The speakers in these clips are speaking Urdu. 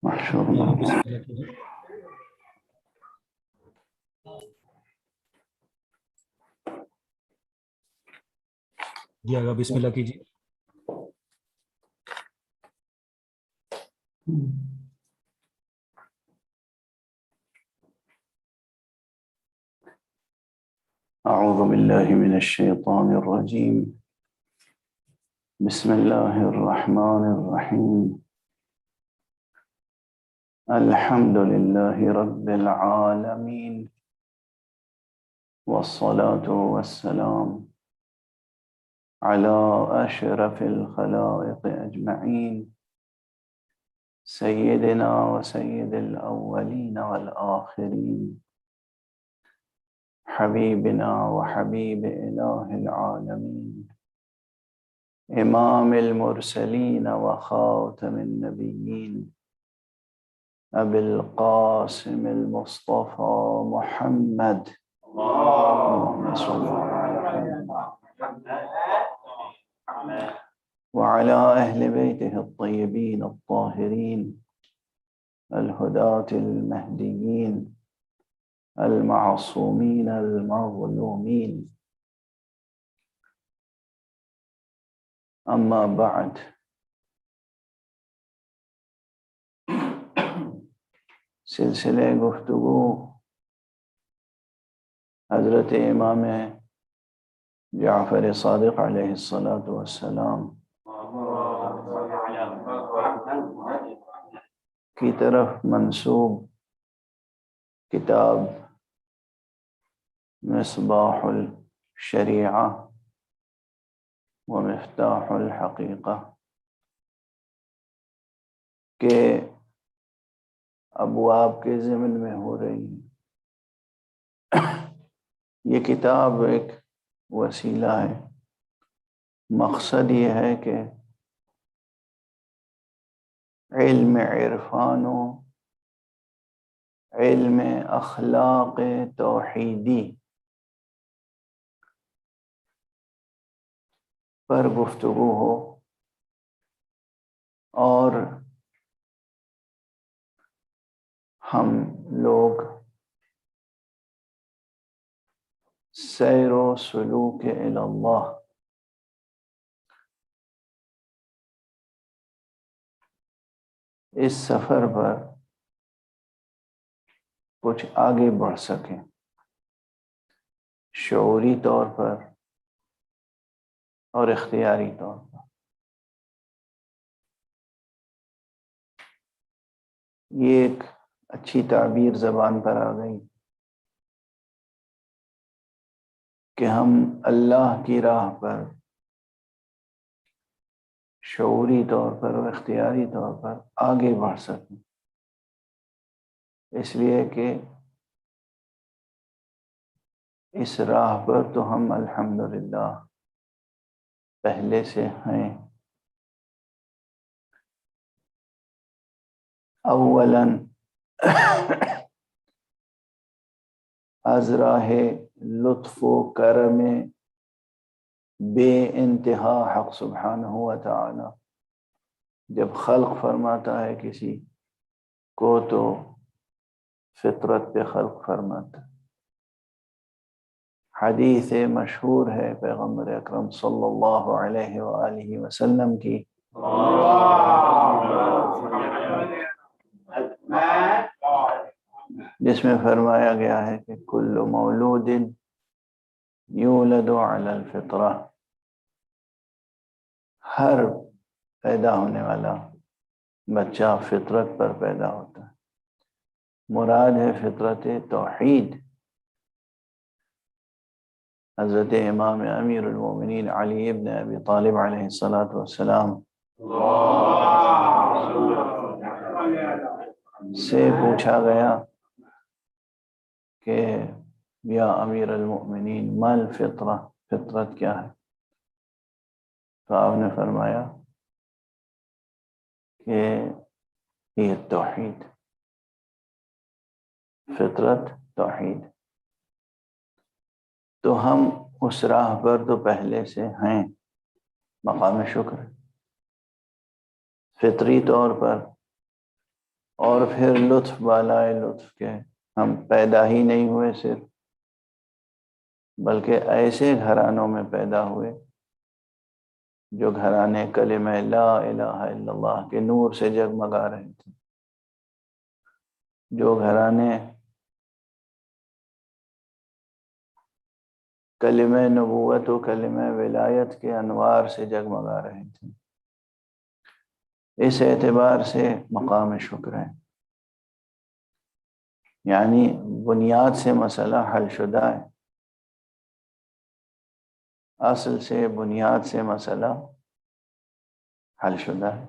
محشور جی آگا بسم اللہ کیجیے. أعوذ بالله من الشيطان الرجيم. بسم الله الرحمن الرحيم. الحمد لله رب العالمين، والصلاة والسلام على أشرف الخلائق أجمعين، سيدنا وسيد الأولين والآخرين، حبيبنا وحبيب إله العالمين، إمام المرسلين وخاتم النبيين، أبي القاسم المصطفى محمد، اللهم صل على محمد وعلى أهل بيته الطيبين الطاهرين الهداة المهديين المعصومين المظلومين. اما بعد، سلسلے گفتگو حضرت امام جعفر صادق علیہ السلام کی طرف منسوب کتاب مصباح الشریعہ ومفتاح الحقیقہ کے ابواب کے ضمن میں ہو رہی ہے. یہ کتاب ایک وسیلہ ہے. مقصد یہ ہے کہ علم عرفان و علم اخلاق توحیدی پر گفتگو ہو اور ہم لوگ سیر و سلوک الی اللہ اس سفر پر کچھ آگے بڑھ سکیں، شعوری طور پر اور اختیاری طور پر. یہ ایک اچھی تعبیر زبان پر آ گئی کہ ہم اللہ کی راہ پر شعوری طور پر اور اختیاری طور پر آگے بڑھ سکیں، اس لیے کہ اس راہ پر تو ہم الحمدللہ پہلے سے ہیں. اولاً از راہ لطف و کرم بے انتہا حق سبحانہ و تعالی جب خلق فرماتا ہے کسی کو تو فطرت پہ خلق فرماتا ہے. حدیث مشہور ہے پیغمبر اکرم صلی اللہ علیہ وآلہ وسلم کی، جس میں فرمایا گیا ہے کہ کل مولود یولد علی الفطرہ، ہر پیدا ہونے والا بچہ فطرت پر پیدا ہوتا ہے. مراد ہے فطرت توحید. حضرت امام امیر المومنین علی ابن ابی طالب علیہ السلام سے پوچھا گیا کہ یا امیر المؤمنین ما الفطرہ، فطرت کیا ہے؟ تو آپ نے فرمایا کہ یہ توحید، فطرت توحید. تو ہم اس راہ پر تو پہلے سے ہیں، مقام شکر. فطری طور پر، اور پھر لطف بالائے لطف کے ہم پیدا ہی نہیں ہوئے صرف، بلکہ ایسے گھرانوں میں پیدا ہوئے جو گھرانے کلمہ لا الہ الا اللہ کے نور سے جگمگا رہے تھے، جو گھرانے کلمہ نبوت و کلمہ ولایت کے انوار سے جگمگا رہے تھے۔ اس اعتبار سے مقام شکر ہے، یعنی بنیاد سے مسئلہ حل شدہ ہے، اصل سے بنیاد سے مسئلہ حل شدہ ہے،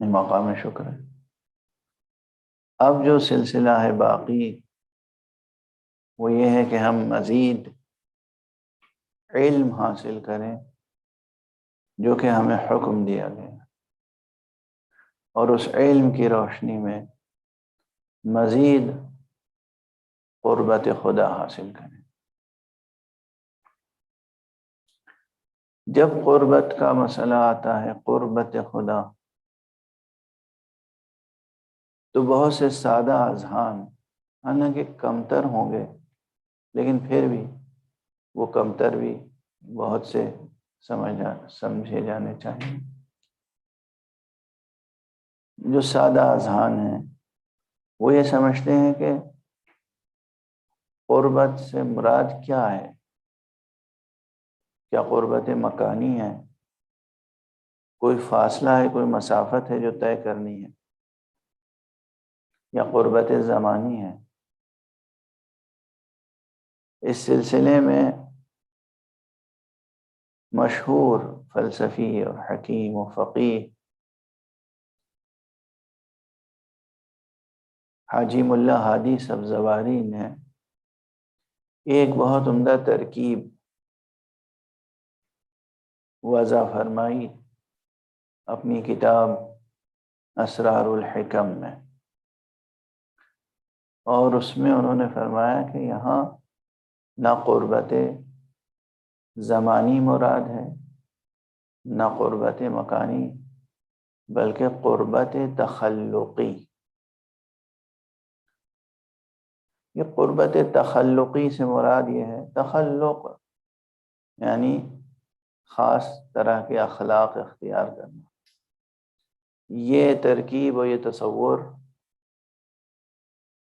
یہ مقام شکر ہے۔ اب جو سلسلہ ہے باقی وہ یہ ہے کہ ہم مزید علم حاصل کریں جو کہ ہمیں حکم دیا گیا، اور اس علم کی روشنی میں مزید قربت خدا حاصل کریں۔ جب قربت کا مسئلہ آتا ہے، قربت خدا، تو بہت سے سادہ اذہان حالانکہ کمتر ہوں گے، لیکن پھر بھی وہ کمتر بھی بہت سے سمجھے جانے چاہیے۔ جو سادہ اذہان ہیں وہ یہ سمجھتے ہیں کہ قربت سے مراد کیا ہے؟ کیا قربت مکانی ہے؟ کوئی فاصلہ ہے، کوئی مسافت ہے جو طے کرنی ہے؟ یا قربت زمانی ہے؟ اس سلسلے میں مشہور فلسفی اور حکیم و فقیہ حاجی ملا ہادی سبزواری نے ایک بہت عمدہ ترکیب وضع فرمائی اپنی کتاب اسرار الحکم میں، اور اس میں انہوں نے فرمایا کہ یہاں نہ قربت زمانی مراد ہے، نہ قربت مکانی، بلکہ قربت تخلقی۔ یہ قربت تخلقی سے مراد یہ ہے، تخلق یعنی خاص طرح کے اخلاق اختیار کرنا۔ یہ ترکیب و یہ تصور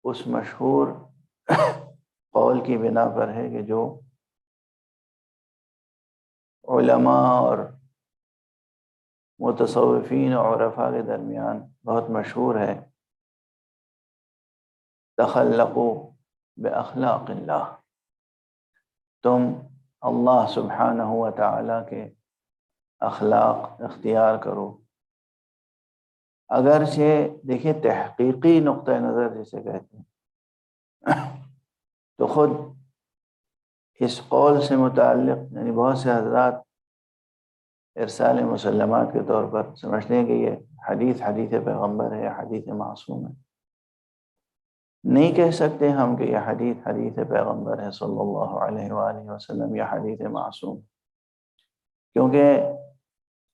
اس مشہور قول کی بنا پر ہے کہ جو علماء اور متصوفین اور عرفاء کے درمیان بہت مشہور ہے، تخلقوا باخلاق اللہ، تم اللہ سبحانہ و تعالی کے اخلاق اختیار کرو۔ اگرچہ دیکھیے تحقیقی نقطہ نظر جسے کہتے ہیں، تو خود اس قول سے متعلق یعنی بہت سے حضرات ارسال مسلمات کے طور پر سمجھتے ہیں کہ یہ حدیث پیغمبر ہے یا حدیث معصوم ہے۔ نہیں کہہ سکتے ہم کہ یہ حدیث پیغمبر ہے صلی اللہ علیہ وآلہ وسلم یا حدیث معصوم، کیونکہ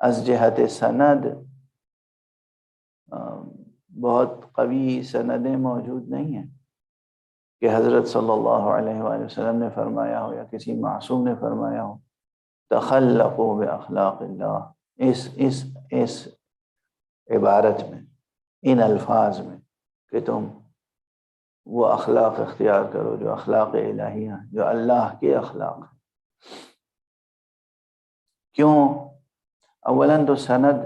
از جہت سند بہت قوی سندیں موجود نہیں ہیں کہ حضرت صلی اللہ علیہ وآلہ وسلم نے فرمایا ہو یا کسی معصوم نے فرمایا ہو تخلقوا باخلاق اللہ، اس عبارت میں، ان الفاظ میں، کہ تم وہ اخلاق اختیار کرو جو اخلاق الہیہ ہیں، جو اللہ کے اخلاق ہیں۔ کیوں؟ اولاً تو سند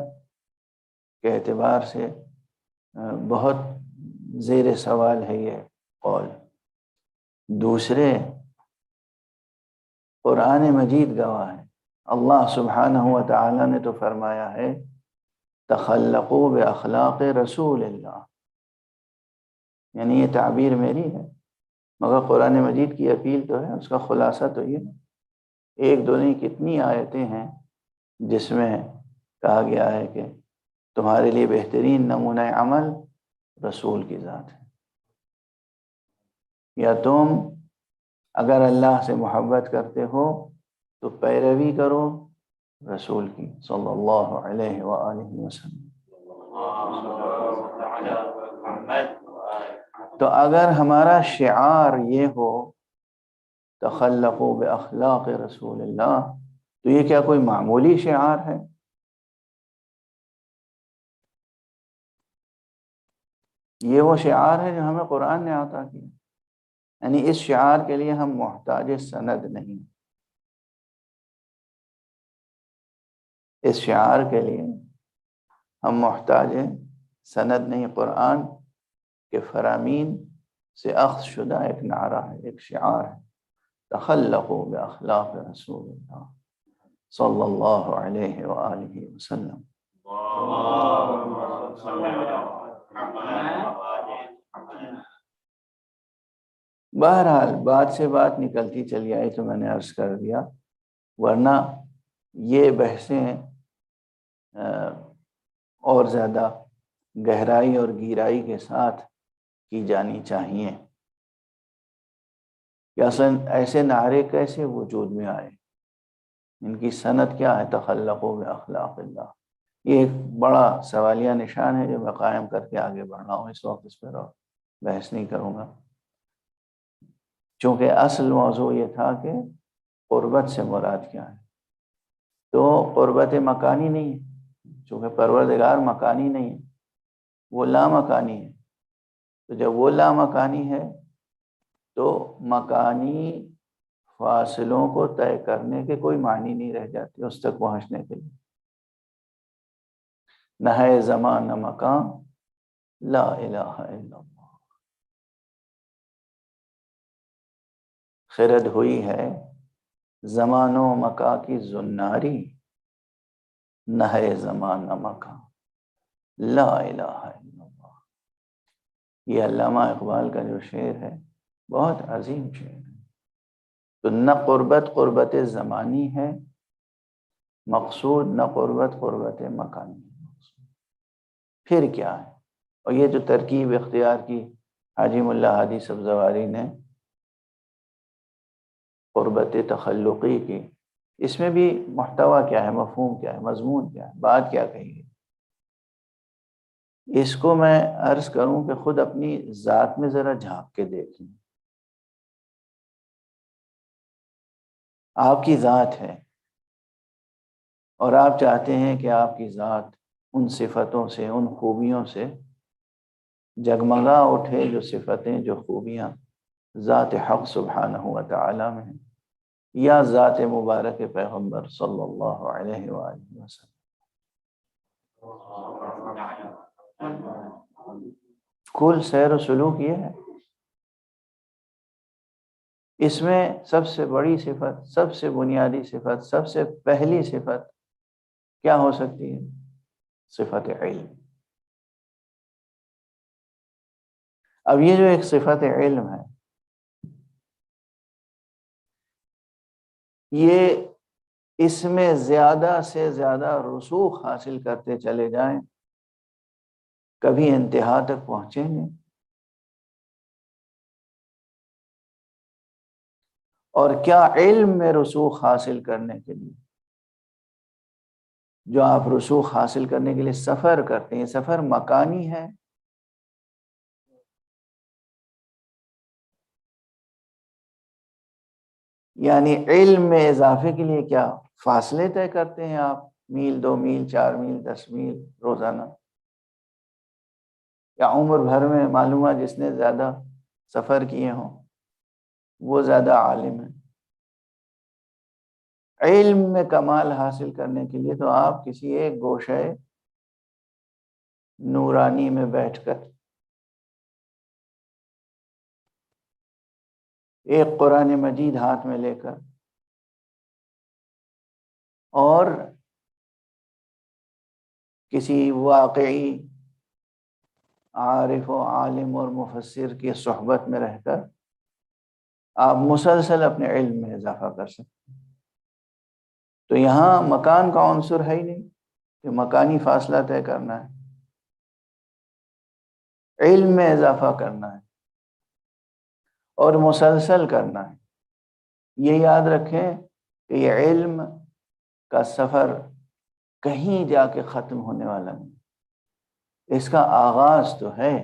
کے اعتبار سے بہت زیر سوال ہے یہ قول۔ دوسرے، قرآن مجید گواہ ہے، اللہ سبحانہ و تعالی نے تو فرمایا ہے تخلقوا باخلاق رسول اللہ، یعنی یہ تعبیر میری ہے مگر قرآن مجید کی اپیل تو ہے، اس کا خلاصہ تو یہ ہے۔ ایک دو نہیں کتنی آیتیں ہیں جس میں کہا گیا ہے کہ تمہارے لیے بہترین نمونہ عمل رسول کی ذات ہے، یا تم اگر اللہ سے محبت کرتے ہو تو پیروی کرو رسول کی صلی اللہ علیہ وآلہ وسلم۔ تو اگر ہمارا شعار یہ ہو تخلقوا باخلاق رسول اللہ، تو یہ کیا کوئی معمولی شعار ہے؟ یہ وہ شعار ہے جو ہمیں قرآن نے عطا کیا، یعنی اس شعار کے لیے ہم محتاج سند نہیں، اس شعار کے لیے ہم محتاج سند نہیں، قرآن کے فرامین سے اخذ شدہ ایک نعرہ ہے، ایک شعار ہے، تخلقوا باخلاق رسول اللہ صلی اللہ علیہ وآلہ وسلم۔ بہرحال بات سے بات نکلتی چلی آئی تو میں نے عرض کر دیا، ورنہ یہ بحثیں اور زیادہ گہرائی اور گہرائی کے ساتھ کی جانی چاہیے کہ اصل ایسے نعرے کیسے وجود میں آئے، ان کی سند کیا ہے، تخلقوا باخلاق اللہ۔ یہ ایک بڑا سوالیہ نشان ہے جو میں قائم کر کے آگے بڑھ رہا ہوں، اس وقت اس پر اور بحث نہیں کروں گا، چونکہ اصل موضوع یہ تھا کہ قربت سے مراد کیا ہے۔ تو قربت مکانی نہیں ہے، چونکہ پروردگار مکانی نہیں ہے، وہ لامکانی ہے، تو جب وہ لامکانی ہے تو مکانی فاصلوں کو طے کرنے کے کوئی معنی نہیں رہ جاتے اس تک پہنچنے کے لیے۔ نہ ہے زمان نہ مکان، لا الہ الا اللہ۔ خرد ہوئی ہے زمان و مکا کی زناری، نہ ہے زمان نہ مکان، لا الہ الا اللہ۔ یہ علامہ اقبال کا جو شعر ہے بہت عظیم شعر ہے۔ تو نہ قربت زمانی ہے مقصود، نہ قربت مکانی ہے مقصود، پھر کیا ہے؟ اور یہ جو ترکیب اختیار کی حاجی ملا ہادی سبزواری نے قربت تخلقی کی، اس میں بھی محتویٰ کیا ہے، مفہوم کیا ہے، مضمون کیا ہے، بات کیا کہی گئی؟ اس کو میں عرض کروں کہ خود اپنی ذات میں ذرا جھانک کے دیکھ لیں۔ آپ کی ذات ہے اور آپ چاہتے ہیں کہ آپ کی ذات ان صفتوں سے، ان خوبیوں سے جگمگا اٹھے جو صفتیں، جو خوبیاں ذات حق سبحانہ و تعالی میں ہیں، یا ذات مبارک پیغمبر صلی اللہ علیہ وآلہ وسلم۔ کل سیر و سلوک یہ ہے۔ اس میں سب سے بڑی صفت، سب سے بنیادی صفت، سب سے پہلی صفت کیا ہو سکتی ہے؟ صفت علم۔ اب یہ جو ایک صفت علم ہے، یہ اس میں زیادہ سے زیادہ رسوخ حاصل کرتے چلے جائیں، کبھی انتہا تک پہنچیں گے۔ اور کیا علم میں رسوخ حاصل کرنے کے لیے جو آپ رسوخ حاصل کرنے کے لیے سفر کرتے ہیں، سفر مکانی ہے، یعنی علم میں اضافے کے لیے کیا فاصلے طے کرتے ہیں آپ، میل، 2 میل، 4 میل، 10 میل روزانہ، یا عمر بھر میں معلوم ہے جس نے زیادہ سفر کیے ہوں وہ زیادہ عالم ہے۔ علم میں کمال حاصل کرنے کے لیے تو آپ کسی ایک گوشے نورانی میں بیٹھ کر ایک قرآن مجید ہاتھ میں لے کر اور کسی واقعی عارف و عالم اور مفسر کی صحبت میں رہ کر آپ مسلسل اپنے علم میں اضافہ کر سکتے ہیں۔ تو یہاں مکان کا عنصر ہے ہی نہیں کہ مکانی فاصلہ طے کرنا ہے، علم میں اضافہ کرنا ہے اور مسلسل کرنا ہے۔ یہ یاد رکھیں کہ یہ علم کا سفر کہیں جا کے ختم ہونے والا نہیں، اس کا آغاز تو ہے،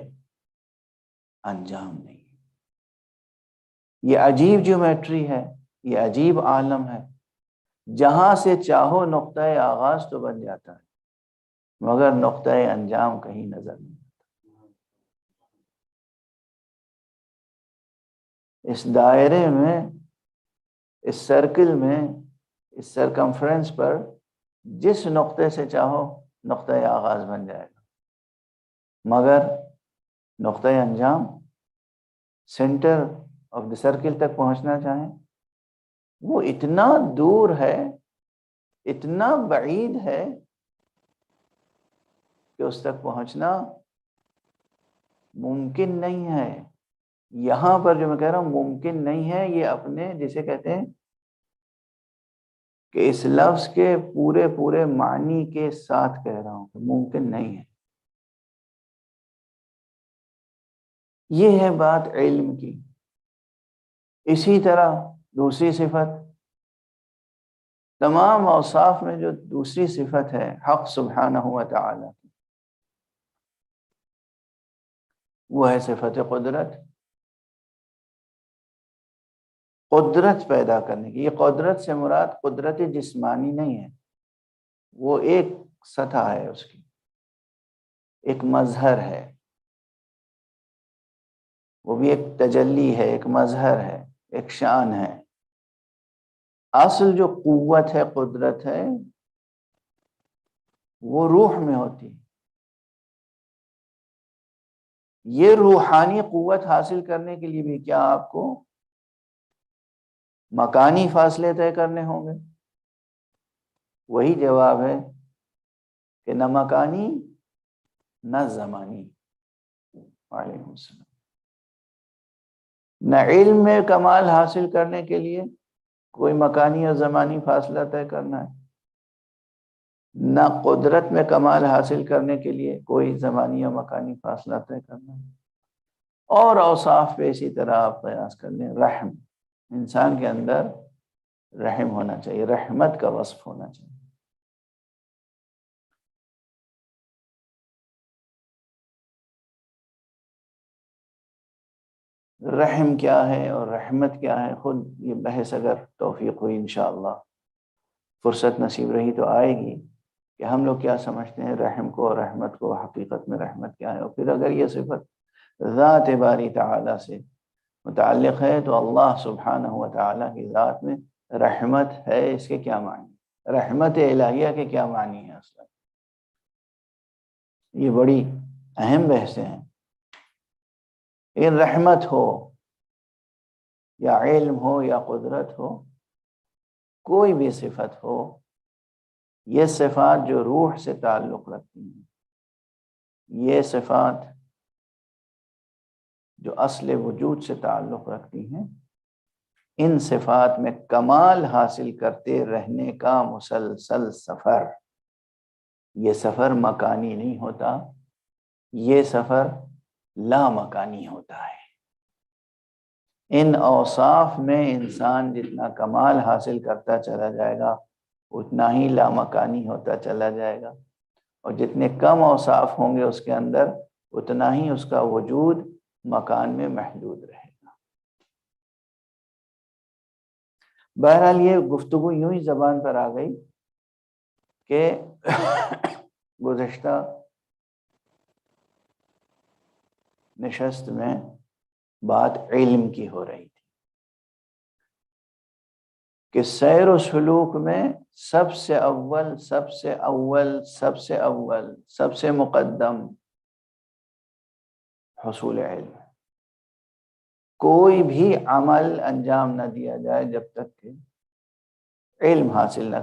انجام نہیں۔ یہ عجیب جیومیٹری ہے، یہ عجیب عالم ہے، جہاں سے چاہو نقطۂ آغاز تو بن جاتا ہے، مگر نقطۂ انجام کہیں نظر نہیں۔ اس دائرے میں، اس سرکل میں، اس سرکمفرنس پر جس نقطے سے چاہو نقطۂ آغاز بن جائے گا، مگر نقطۂ انجام، سینٹر آف دی سرکل تک پہنچنا چاہیں، وہ اتنا دور ہے، اتنا بعید ہے کہ اس تک پہنچنا ممکن نہیں ہے۔ یہاں پر جو میں کہہ رہا ہوں ممکن نہیں ہے، یہ اپنے جسے کہتے ہیں کہ اس لفظ کے پورے پورے معنی کے ساتھ کہہ رہا ہوں کہ ممکن نہیں ہے۔ یہ ہے بات علم کی۔ اسی طرح دوسری صفت، تمام اوصاف میں جو دوسری صفت ہے حق سبحانہ و تعالی کی، وہ ہے صفت قدرت۔ قدرت پیدا کرنے کی، یہ قدرت سے مراد قدرت جسمانی نہیں ہے، وہ ایک سطح ہے، اس کی ایک مظہر ہے، وہ بھی ایک تجلی ہے، ایک مظہر ہے، ایک شان ہے۔ اصل جو قوت ہے، قدرت ہے، وہ روح میں ہوتی ہے۔ یہ روحانی قوت حاصل کرنے کے لیے بھی کیا آپ کو مکانی فاصلے طے کرنے ہوں گے؟ وہی جواب ہے کہ نہ مکانی نہ زمانی۔ وعلیکم السلام۔ نہ علم میں کمال حاصل کرنے کے لیے کوئی مکانی اور زمانی فاصلہ طے کرنا ہے، نہ قدرت میں کمال حاصل کرنے کے لیے کوئی زمانی اور مکانی فاصلہ طے کرنا ہے۔ اور اوصاف پہ اسی طرح آپ قیاس کر لیں۔ رحم، انسان کے اندر رحم ہونا چاہیے، رحمت کا وصف ہونا چاہیے۔ رحم کیا ہے اور رحمت کیا ہے، خود یہ بحث اگر توفیق ہوئی انشاءاللہ، فرصت نصیب رہی تو آئے گی کہ ہم لوگ کیا سمجھتے ہیں رحم کو اور رحمت کو، حقیقت میں رحمت کیا ہے۔ اور پھر اگر یہ صفت ذات باری تعالی سے متعلق ہے تو اللہ سبحانہ و تعالی کی ذات میں رحمت ہے، اس کے کیا معنی، رحمت الہیہ کے کیا معنی ہے اصلا، یہ بڑی اہم بحثیں ہیں۔ ان رحمت ہو یا علم ہو یا قدرت ہو، کوئی بھی صفت ہو، یہ صفات جو روح سے تعلق رکھتی ہیں، یہ صفات جو اصل وجود سے تعلق رکھتی ہیں، ان صفات میں کمال حاصل کرتے رہنے کا مسلسل سفر، یہ سفر مکانی نہیں ہوتا، یہ سفر لامکانی ہوتا ہے۔ ان اوصاف میں انسان جتنا کمال حاصل کرتا چلا جائے گا اتنا ہی لامکانی ہوتا چلا جائے گا، اور جتنے کم اوصاف ہوں گے اس کے اندر اتنا ہی اس کا وجود مکان میں محدود رہے گا۔ بہرحال یہ گفتگو یوں ہی زبان پر آ گئی کہ گزشتہ نشست میں بات علم کی ہو رہی تھی کہ سیر و سلوک میں سب سے اول سب سے اول سب سے اول سب سے مقدم حصول علم ہے۔ کوئی بھی عمل انجام نہ دیا جائے جب تک کہ علم حاصل نہ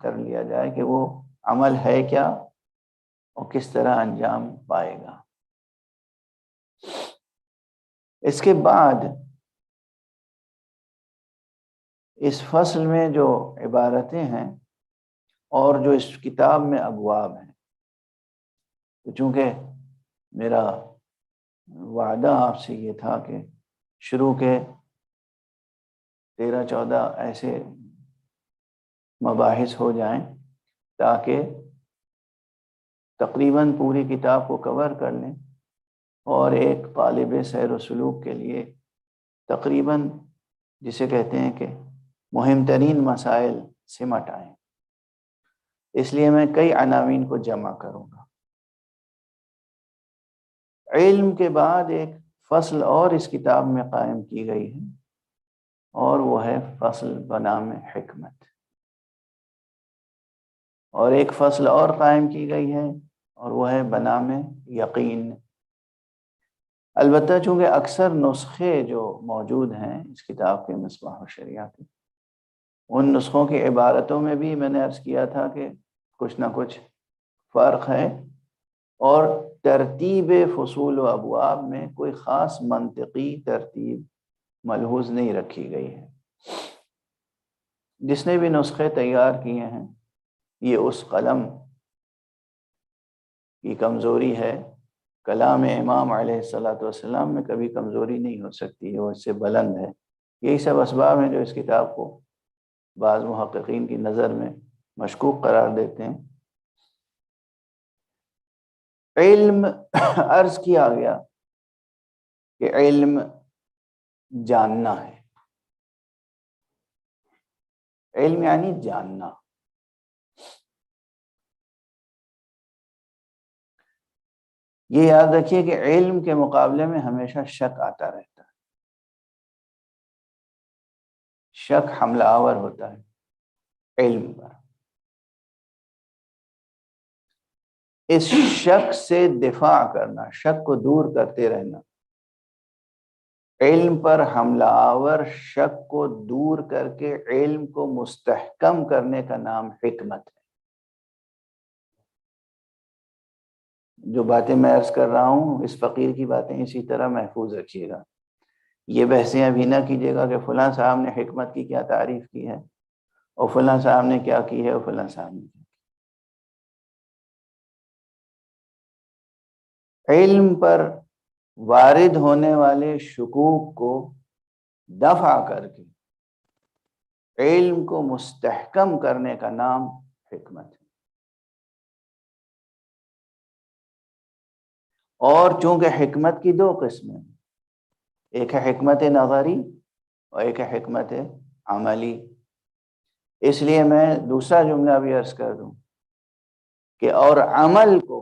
کر لیا جائے کہ وہ عمل ہے کیا اور کس طرح انجام پائے گا۔ اس کے بعد اس فصل میں جو عبارتیں ہیں اور جو اس کتاب میں ابواب ہیں، تو چونکہ میرا وعدہ آپ سے یہ تھا کہ شروع کے 13-14 ایسے مباحث ہو جائیں تاکہ تقریباً پوری کتاب کو کور کر لیں اور ایک طالب سیر و سلوک کے لیے تقریباً جسے کہتے ہیں کہ مہم ترین مسائل سمٹ آئیں. اس لیے میں کئی عناوین کو جمع کروں گا. علم کے بعد ایک فصل اور اس کتاب میں قائم کی گئی ہے اور وہ ہے فصل بنام حکمت. اور ایک فصل اور قائم کی گئی ہے اور وہ ہے بنام یقین. البتہ چونکہ اکثر نسخے جو موجود ہیں اس کتاب کے مصباح الشریعہ کے، ان نسخوں کی عبارتوں میں بھی میں نے عرض کیا تھا کہ کچھ نہ کچھ فرق ہے، اور ترتیب فصول و ابواب میں کوئی خاص منطقی ترتیب ملحوظ نہیں رکھی گئی ہے. جس نے بھی نسخے تیار کیے ہیں یہ اس قلم کی کمزوری ہے. کلام امام علیہ السلام میں کبھی کمزوری نہیں ہو سکتی ہے، وہ اس سے بلند ہے. یہی سب اسباب ہیں جو اس کتاب کو بعض محققین کی نظر میں مشکوک قرار دیتے ہیں. علم عرض کیا گیا کہ علم جاننا ہے. علم یعنی جاننا. یہ یاد رکھیے کہ علم کے مقابلے میں ہمیشہ شک آتا رہتا ہے. شک حملہ آور ہوتا ہے علم پر. اس شک سے دفاع کرنا، شک کو دور کرتے رہنا، علم پر حملہ آور شک کو دور کر کے علم کو مستحکم کرنے کا نام حکمت ہے. جو باتیں میں عرض کر رہا ہوں اس فقیر کی باتیں اسی طرح محفوظ رکھیے گا. یہ بحثیں ابھی نہ کیجیے گا کہ فلاں صاحب نے حکمت کی کیا تعریف کی ہے اور فلاں صاحب نے کیا کی ہے اور فلاں صاحب نے کیا. علم پر وارد ہونے والے شکوک کو دفع کر کے علم کو مستحکم کرنے کا نام حکمت ہے. اور چونکہ حکمت کی دو قسمیں، ایک ہے حکمت نظری اور ایک ہے حکمت عملی. اس لیے میں دوسرا جملہ بھی عرض کر دوں کہ اور عمل کو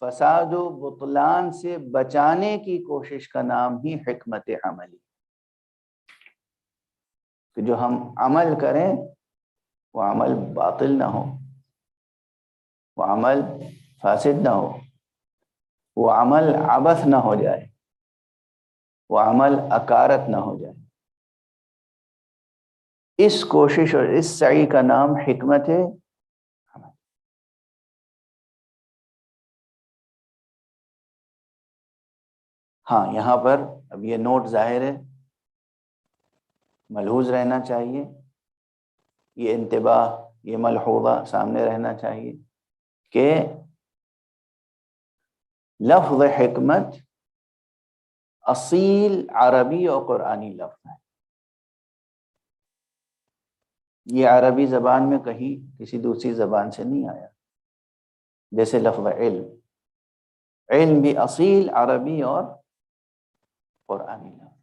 فساد و بطلان سے بچانے کی کوشش کا نام ہی حکمت عملی. کہ جو ہم عمل کریں وہ عمل باطل نہ ہو، وہ عمل فاسد نہ ہو، وہ عمل عبث نہ ہو جائے، وہ عمل اکارت نہ ہو جائے. اس کوشش اور اس سعی کا نام حکمت ہے. ہاں یہاں پر اب یہ نوٹ ظاہر ہے، ملحوظ رہنا چاہیے، یہ انتباہ، یہ ملحوظہ سامنے رہنا چاہیے کہ لفظ حکمت اصیل عربی اور قرآنی لفظ ہے. یہ عربی زبان میں کہیں کسی دوسری زبان سے نہیں آیا. جیسے لفظ علم، علم بھی اصیل عربی اور قرآنی لفظ.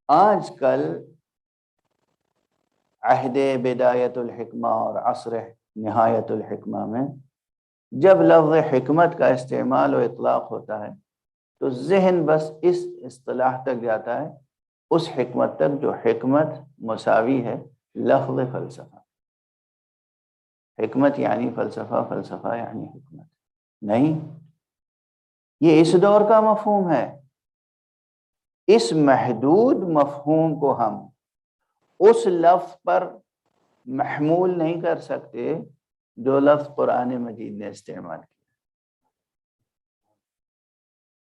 آج کل عہد بدایت الحکمہ اور عصر نہایت الحکمہ میں جب لفظ حکمت کا استعمال و اطلاق ہوتا ہے تو ذہن بس اس اصطلاح تک جاتا ہے، اس حکمت تک جو حکمت مساوی ہے لفظ فلسفہ. حکمت یعنی فلسفہ، فلسفہ یعنی حکمت نہیں. یہ اس دور کا مفہوم ہے. اس محدود مفہوم کو ہم اس لفظ پر محمول نہیں کر سکتے جو لفظ قرآن مجید نے استعمال کیا.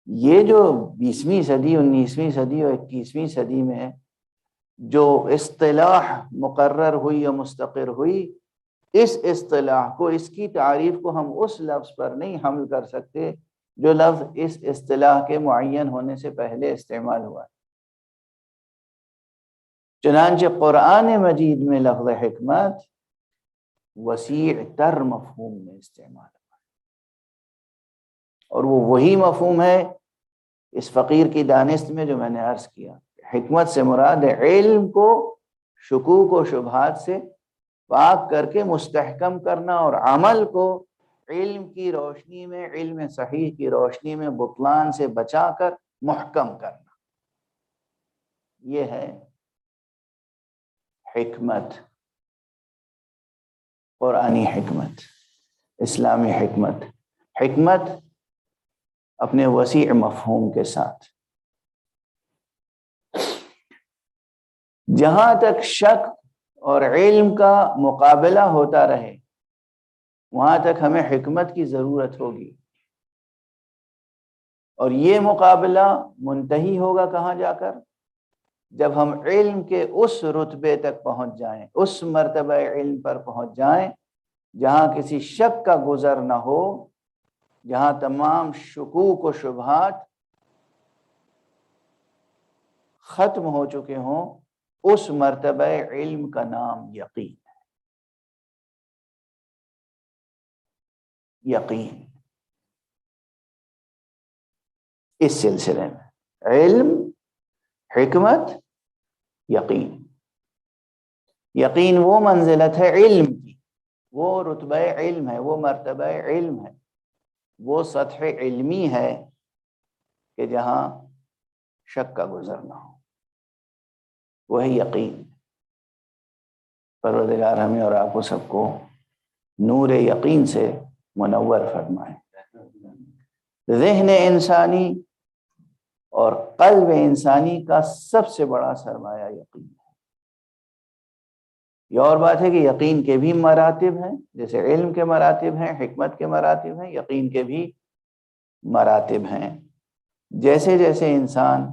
یہ جو 20ویں صدی، 19ویں صدی اور 21ویں صدی میں جو اصطلاح مقرر ہوئی اور مستقر ہوئی، اس اصطلاح کو، اس کی تعریف کو ہم اس لفظ پر نہیں حمل کر سکتے جو لفظ اس اصطلاح کے معین ہونے سے پہلے استعمال ہوا ہے. چنانچہ قرآن مجید میں لفظ حکمت وسیع تر مفہوم میں استعمال ہوا ہے، اور وہ وہی مفہوم ہے اس فقیر کی دانست میں جو میں نے عرض کیا۔ حکمت سے مراد ہے علم کو شکوک و شبہات سے پاک کر کے مستحکم کرنا، اور عمل کو علم کی روشنی میں، علم صحیح کی روشنی میں بطلان سے بچا کر محکم کرنا، یہ ہے حکمت، قرآنی حکمت، اسلامی حکمت۔ حکمت اپنے وسیع مفہوم کے ساتھ۔ جہاں تک شک اور علم کا مقابلہ ہوتا رہے وہاں تک ہمیں حکمت کی ضرورت ہوگی، اور یہ مقابلہ منتہی ہوگا کہاں جا کر؟ جب ہم علم کے اس رتبے تک پہنچ جائیں، اس مرتبہ علم پر پہنچ جائیں جہاں کسی شک کا گزر نہ ہو، جہاں تمام شکوک و شبہات ختم ہو چکے ہوں، اس مرتبہ علم کا نام یقین ہے۔ یقین اس سلسلے میں علم، حکمت، یقین۔ یقین وہ منزلت ہے علم کی، وہ رتبہ علم ہے، وہ مرتبہ علم ہے، وہ سطح علمی ہے کہ جہاں شک کا گزر نہ ہو، وہی یقین۔ پروردگار ہمیں اور آپ کو سب کو نور یقین سے منور فرمائے۔ ذہن انسانی اور قلب انسانی کا سب سے بڑا سرمایہ یقین ہے۔ یہ اور بات ہے کہ یقین کے بھی مراتب ہیں، جیسے علم کے مراتب ہیں، حکمت کے مراتب ہیں، یقین کے بھی مراتب ہیں۔ جیسے جیسے انسان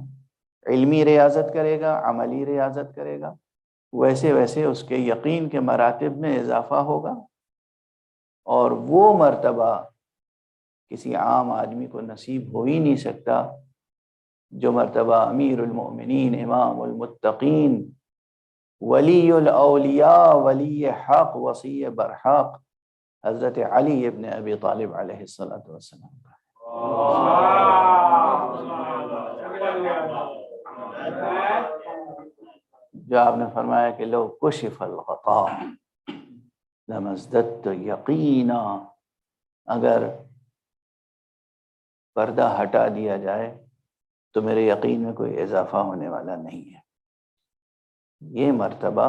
علمی ریاضت کرے گا، عملی ریاضت کرے گا، ویسے ویسے اس کے یقین کے مراتب میں اضافہ ہوگا، اور وہ مرتبہ کسی عام آدمی کو نصیب ہو ہی نہیں سکتا جو مرتبہ امیر المؤمنین، امام المتقین، ولی الاولیاء، ولی حق، وصی برحق حضرت علی ابن ابی طالب علیہ السلام کا۔ جو آپ نے فرمایا کہ لو کشف الغطاء لما ازددت یقینا، اگر پردہ ہٹا دیا جائے تو میرے یقین میں کوئی اضافہ ہونے والا نہیں ہے۔ یہ مرتبہ،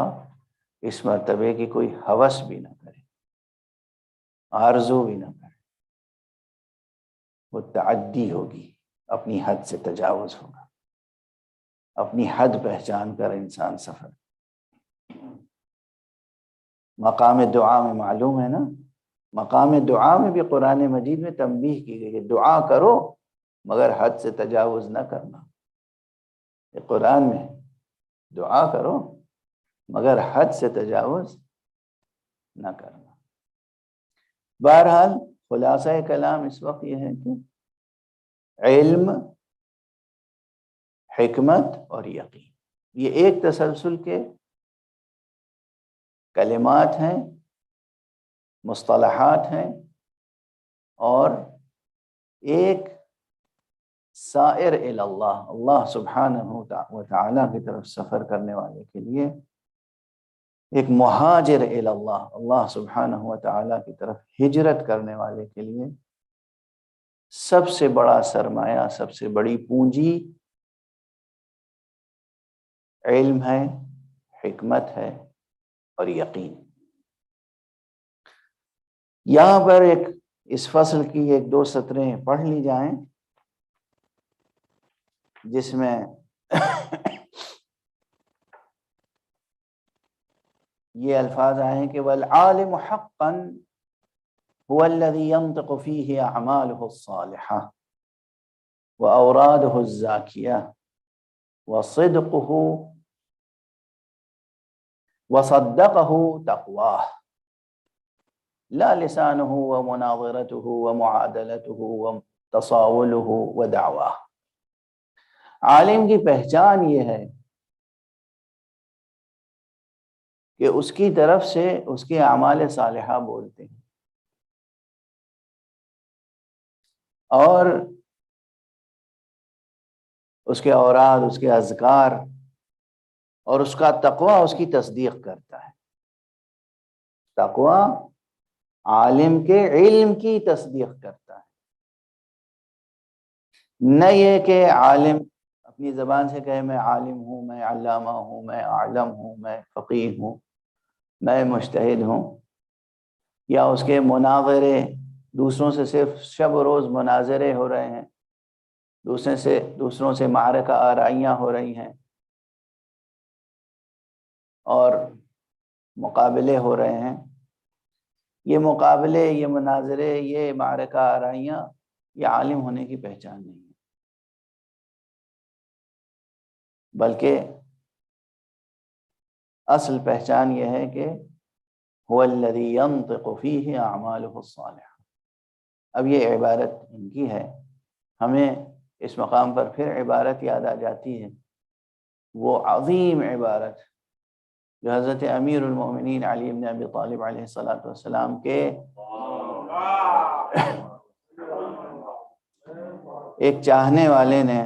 اس مرتبے کی کوئی ہوس بھی نہ کرے، آرزو بھی نہ کرے، وہ تعدی ہوگی، اپنی حد سے تجاوز ہوگا، اپنی حد پہچان کر انسان سفر۔ مقام دعا میں معلوم ہے نا، مقام دعا میں بھی قرآن مجید میں تنبیہ کی گئی کہ دعا کرو مگر حد سے تجاوز نہ کرنا۔ یہ قرآن میں دعا کرو مگر حد سے تجاوز نہ کرنا۔ بہرحال خلاصہ کلام اس وقت یہ ہے کہ علم، حکمت اور یقین، یہ ایک تسلسل کے کلمات ہیں، مصطلحات ہیں، اور ایک سائر الی اللہ، اللہ سبحانہ و تعالیٰ کی طرف سفر کرنے والے کے لیے، ایک مہاجر الی اللہ، اللہ سبحانہ و تعالیٰ کی طرف ہجرت کرنے والے کے لیے سب سے بڑا سرمایہ، سب سے بڑی پونجی علم ہے، حکمت ہے اور یقین۔ یہاں پر اس فصل کی ایک دو سطریں پڑھ لی جائیں جس میں یہ الفاظ آئے ہیں کہ والعالم حقا هو الذي ينطق فيه اعماله الصالحة واوراده الزاكية وصدقه وصدقه تقواه لا لسانه ومناظرته ومعادلته وتصاوله ودعواه۔ عالم کی پہچان یہ ہے کہ اس کی طرف سے اس کے اعمال صالحہ بولتے ہیں، اور اس کے اوراد، اس کے اذکار اور اس کا تقوی اس کی تصدیق کرتا ہے۔ تقوی عالم کے علم کی تصدیق کرتا ہے، نہ یہ کہ عالم اپنی زبان سے کہے میں عالم ہوں، میں علامہ ہوں، میں عالم ہوں، میں فقیہ ہوں، میں مجتہد ہوں، یا اس کے مناظرے دوسروں سے صرف شب و روز مناظرے ہو رہے ہیں، دوسروں سے معرکہ آرائیاں ہو رہی ہیں اور مقابلے ہو رہے ہیں۔ یہ مقابلے، یہ مناظرے، یہ معرکہ آرائیاں، یہ عالم ہونے کی پہچان نہیں ہے، بلکہ اصل پہچان یہ ہے کہ هو الذی ينطق فیہ اعمالہ الصالحہ۔ اب یہ عبارت ان کی ہے، ہمیں اس مقام پر پھر عبارت یاد آ جاتی ہے، وہ عظیم عبارت جو حضرت امیر المومنین علی بن ابی طالب علیہ السلام کے ایک چاہنے والے نے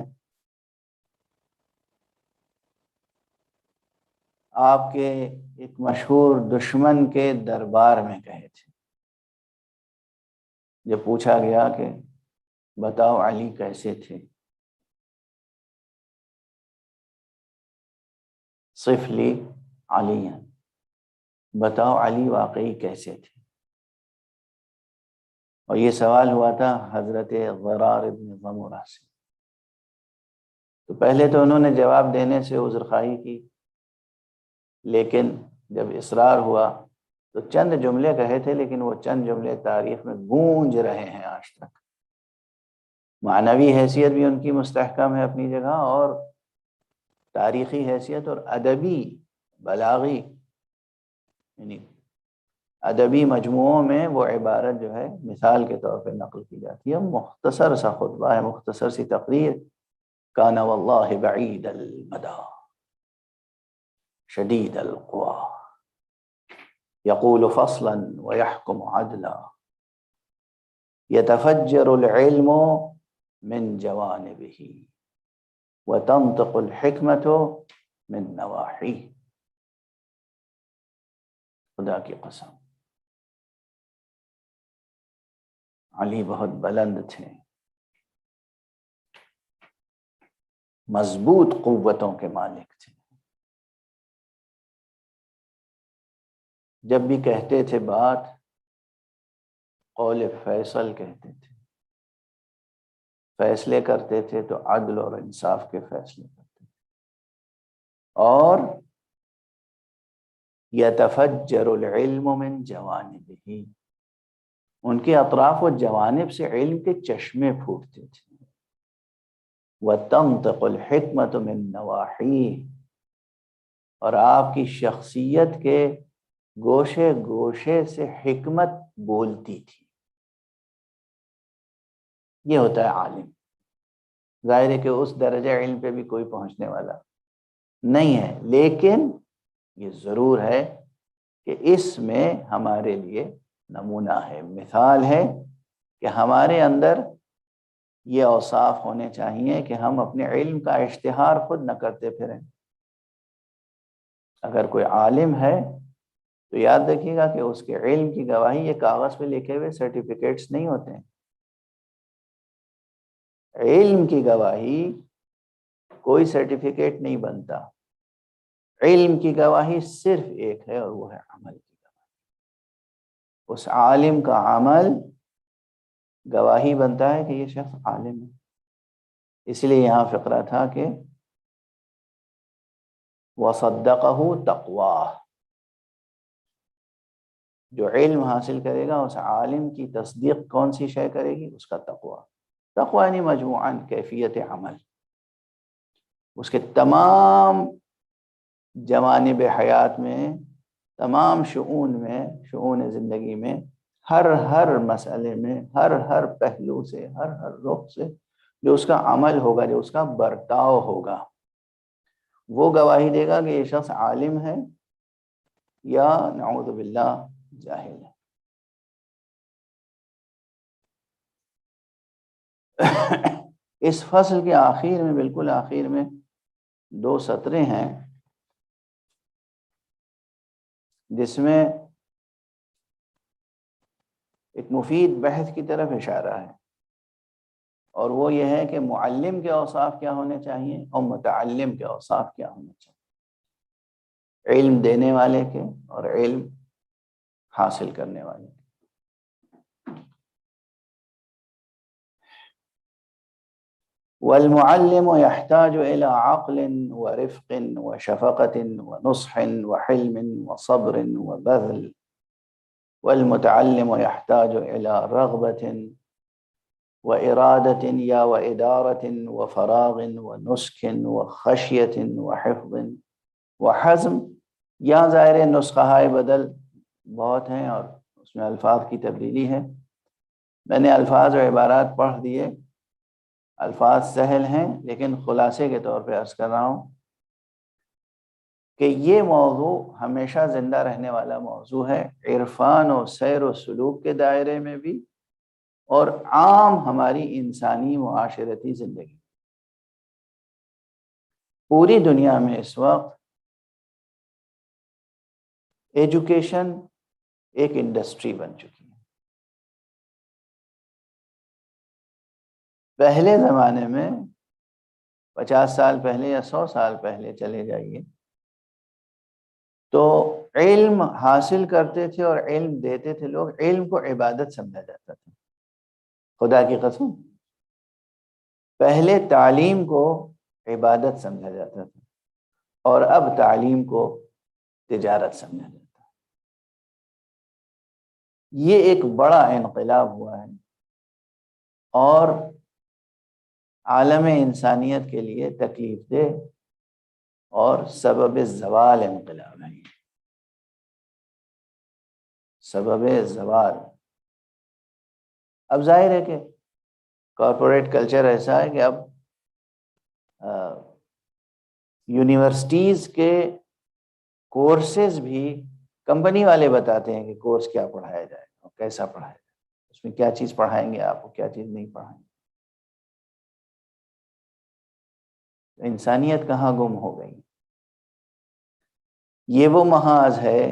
آپ کے ایک مشہور دشمن کے دربار میں کہے تھے، جب پوچھا گیا کہ بتاؤ علی کیسے تھے، صف لی علی، بتاؤ علی واقعی کیسے تھے۔ اور یہ سوال ہوا تھا حضرت ضرار ابن ضمرہ سے۔ تو پہلے تو انہوں نے جواب دینے سے عذرخواہی کی، لیکن جب اصرار ہوا تو چند جملے کہے تھے، لیکن وہ چند جملے تاریخ میں گونج رہے ہیں آج تک۔ معنوی حیثیت بھی ان کی مستحکم ہے اپنی جگہ، اور تاریخی حیثیت اور ادبی بلاغی، یعنی ادبی مجموعوں میں وہ عبارت جو ہے مثال کے طور پہ نقل کی جاتی ہے۔ مختصر سا خطبہ ہے، مختصر سی تقریر، کان واللہ بعید المدى شدید القوى يقول فصلا ويحكم عدلا يتفجر العلم من جوانبه وتنطق الحكمة من نواحيه۔ خدا کی قسم علی بہت بلند تھے، مضبوط قوتوں کے مالک تھے۔ جب بھی کہتے تھے بات، قول فیصل کہتے تھے، فیصلے کرتے تھے تو عدل اور انصاف کے فیصلے کرتے تھے، اور یتفجر العلم من جوانبہ، ان کے اطراف و جوانب سے علم کے چشمے پھوٹتے تھے۔ وَتَنطِقُ الْحِكْمَةُ مِن نَوَاحِيهِ، اور آپ کی شخصیت کے گوشے گوشے سے حکمت بولتی تھی۔ یہ ہوتا ہے عالم۔ ظاہر ہے کہ اس درجہ علم پہ بھی کوئی پہنچنے والا نہیں ہے، لیکن یہ ضرور ہے کہ اس میں ہمارے لیے نمونہ ہے، مثال ہے کہ ہمارے اندر یہ اوصاف ہونے چاہیے کہ ہم اپنے علم کا اشتہار خود نہ کرتے پھریں۔ اگر کوئی عالم ہے تو یاد رکھیے گا کہ اس کے علم کی گواہی یہ کاغذ پہ لکھے ہوئے سرٹیفکیٹس نہیں ہوتے ہیں۔ علم کی گواہی کوئی سرٹیفکیٹ نہیں بنتا، علم کی گواہی صرف ایک ہے، اور وہ ہے عمل کی گواہی۔ اس عالم کا عمل گواہی بنتا ہے کہ یہ شخص عالم ہے۔ اس لیے یہاں فقرہ تھا کہ وَصَدَّقَهُ تَقْوَاهُ، جو علم حاصل کرے گا اس عالم کی تصدیق کون سی شے کرے گی؟ اس کا تقوی۔ تقوی یعنی مجموعاً کیفیت عمل، اس کے تمام جوانب حیات میں، تمام شؤون میں، شؤون زندگی میں، ہر مسئلے میں، ہر پہلو سے، ہر رخ سے جو اس کا عمل ہوگا، جو اس کا برتاؤ ہوگا، وہ گواہی دے گا کہ یہ شخص عالم ہے یا نعوذ باللہ جاہل ہے۔ اس فصل کے آخر میں، بالکل آخر میں 2 سطریں ہیں جس میں ایک مفید بحث کی طرف اشارہ ہے، اور وہ یہ ہے کہ معلم کے اوصاف کیا ہونے چاہیے اور متعلم کے اوصاف کیا ہونے چاہیے، علم دینے والے کے اور علم حاصل کرنے والے کے۔ والمعلم يحتاج إلى عقل ورفق وشفقة ونصح وحلم وصبر وبذل، والمتعلم يحتاج إلى رغبة وإرادة یا وإدارة وفراغ ونسك وخشية وحفظ وحزم۔ یا ظاہر نسخہ بدل بہت ہیں اور اس میں الفاظ کی تبدیلی ہے، میں نے الفاظ و عبارات پڑھ دیے، الفاظ سہل ہیں لیکن خلاصے کے طور پہ عرض کر رہا ہوں کہ یہ موضوع ہمیشہ زندہ رہنے والا موضوع ہے، عرفان و سیر و سلوک کے دائرے میں بھی اور عام ہماری انسانی معاشرتی زندگی۔ پوری دنیا میں اس وقت ایجوکیشن ایک انڈسٹری بن چکی ہے۔ پہلے زمانے میں 50 سال پہلے یا 100 سال پہلے چلے جائیے تو علم حاصل کرتے تھے اور علم دیتے تھے لوگ، علم کو عبادت سمجھا جاتا تھا، خدا کی قسم پہلے تعلیم کو عبادت سمجھا جاتا تھا اور اب تعلیم کو تجارت سمجھا جاتا ہے۔ یہ ایک بڑا انقلاب ہوا ہے اور عالم انسانیت کے لیے تکلیف دہ اور سبب زوال انقلاب ہے، سبب زوال۔ اب ظاہر ہے کہ کارپوریٹ کلچر ایسا ہے کہ اب یونیورسٹیز کے کورسز بھی کمپنی والے بتاتے ہیں کہ کورس کیا پڑھایا جائے اور کیسا پڑھایا جائے، اس میں کیا چیز پڑھائیں گے آپ کو، کیا چیز نہیں پڑھائیں گے۔ انسانیت کہاں گم ہو گئی؟ یہ وہ محاذ ہے